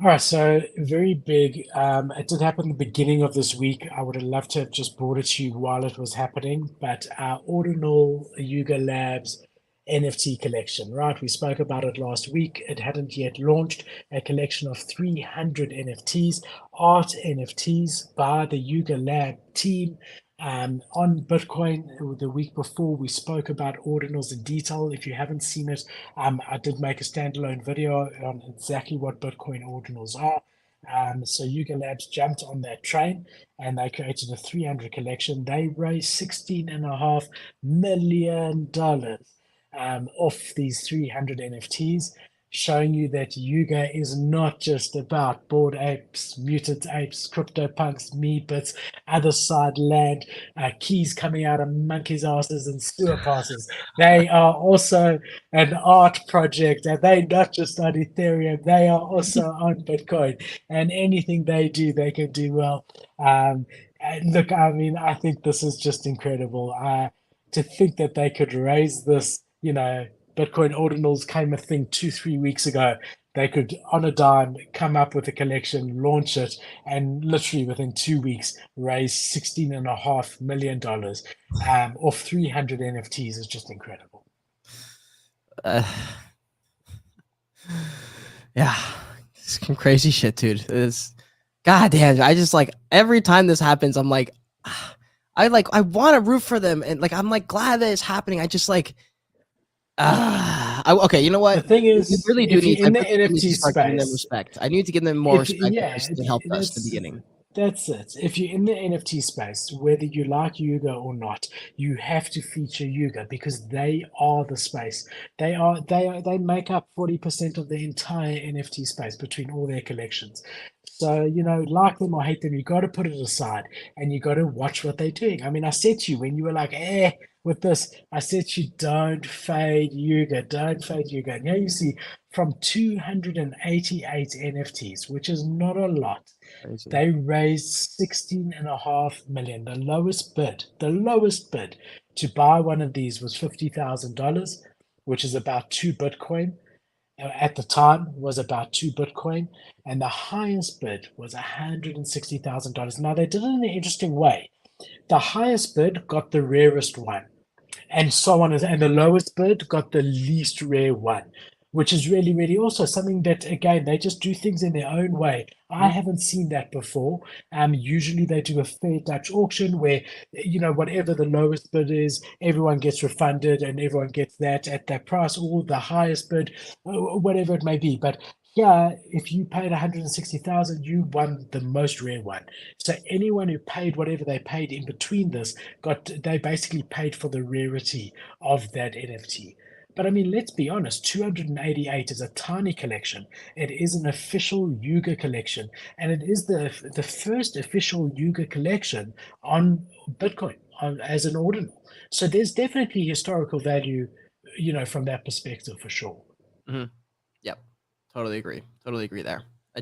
All right, so very big. It did happen at the beginning of this week. I would have loved to have just brought it to you while it was happening, but our Ordinal Yuga Labs NFT collection, right? We spoke about it last week. It hadn't yet launched a collection of 300 NFTs, art NFTs by the Yuga Lab team. On Bitcoin, the week before, we spoke about ordinals in detail. If you haven't seen it, I did make a standalone video on exactly what Bitcoin ordinals are. So Yuga Labs jumped on that train and they created a 300 collection. They raised $16.5 million off these 300 NFTs, showing you that Yuga is not just about bored apes, mutant apes, CryptoPunks, Meebits, other side land, keys coming out of monkeys' asses and sewer passes. They are also an art project, and they not just on Ethereum, they are also on Bitcoin. And anything they do, they can do well. And look, I mean, I think this is just incredible. To think that they could raise this, Bitcoin ordinals came a thing 2, 3 weeks ago. They could, on a dime, come up with a collection, launch it, and literally within 2 weeks raise $16.5 million off 300 NFTs is just incredible. Uh, yeah, some crazy shit, dude. It's goddamn. I just like every time this happens, I'm like, I want to root for them, and like I'm like glad that it's happening. I just like, okay, you know The what? thing We is, really do if need. you're I in the really do need to NFT start giving them space, respect. I need to give them more if respect yeah, because they helped us in the that's beginning. that's it. If you're in the NFT space, whether you like Yuga or not, you have to feature Yuga because they are the space. They make up 40% of the entire NFT space between all their collections. So, like them or hate them, you got to put it aside and you got to watch what they're doing. I mean, I said to you when you were like, with this, I said to you, don't fade Yuga, don't fade Yuga. And here you see from 288 NFTs, which is not a lot, Crazy. they raised 16.5 million. The lowest bid to buy one of these was $50,000, which is about 2 Bitcoin. At the time was about 2 Bitcoin, and the highest bid was $160,000. Now they did it in an interesting way. The highest bid got the rarest one, and so on, and the lowest bid got the least rare one, which is really, really also something that, again, they just do things in their own way. I Mhm. haven't seen that before. Usually they do a fair Dutch auction where, whatever the lowest bid is, everyone gets refunded and everyone gets that at that price, or the highest bid, whatever it may be. But yeah, if you paid 160,000, you won the most rare one. So anyone who paid whatever they paid in between this they basically paid for the rarity of that NFT. But I mean, let's be honest, 288 is a tiny collection. It is an official Yuga collection, and it is the first official Yuga collection on Bitcoin as an ordinal. So there's definitely historical value, from that perspective for sure. Mhm. Yep. Totally agree. Totally agree there. I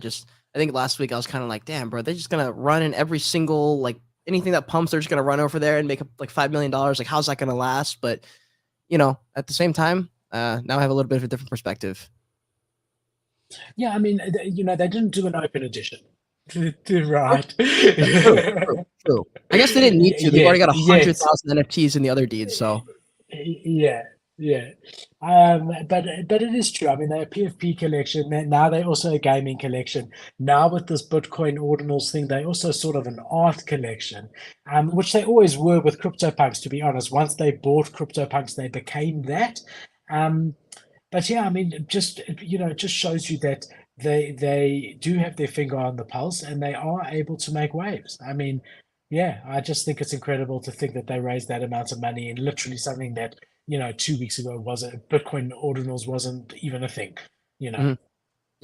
think last week I was kind of like, damn, bro, they're just gonna run in every single like anything that pumps, they're just gonna run over there and make up like $5 million. Like, how's that gonna last? But at the same time, now I have a little bit of a different perspective. Yeah, I mean, they didn't do an open edition, right? True, true, true. I guess they didn't need to. They've already Yet, got a hundred yet. thousand NFTs in the other deeds, so Yeah, yeah. But it is true. I mean, they're a PFP collection. Now they're also a gaming collection. Now with this Bitcoin ordinals thing, they also sort of an art collection, which they always were with CryptoPunks, to be honest. Once they bought CryptoPunks, they became that. Um, but yeah, I mean, it just shows you that they do have their finger on the pulse and they are able to make waves. I mean, yeah, I just think it's incredible to think that they raised that amount of money in literally something that, 2 weeks ago was a Bitcoin ordinals wasn't even a thing, you know. mhm.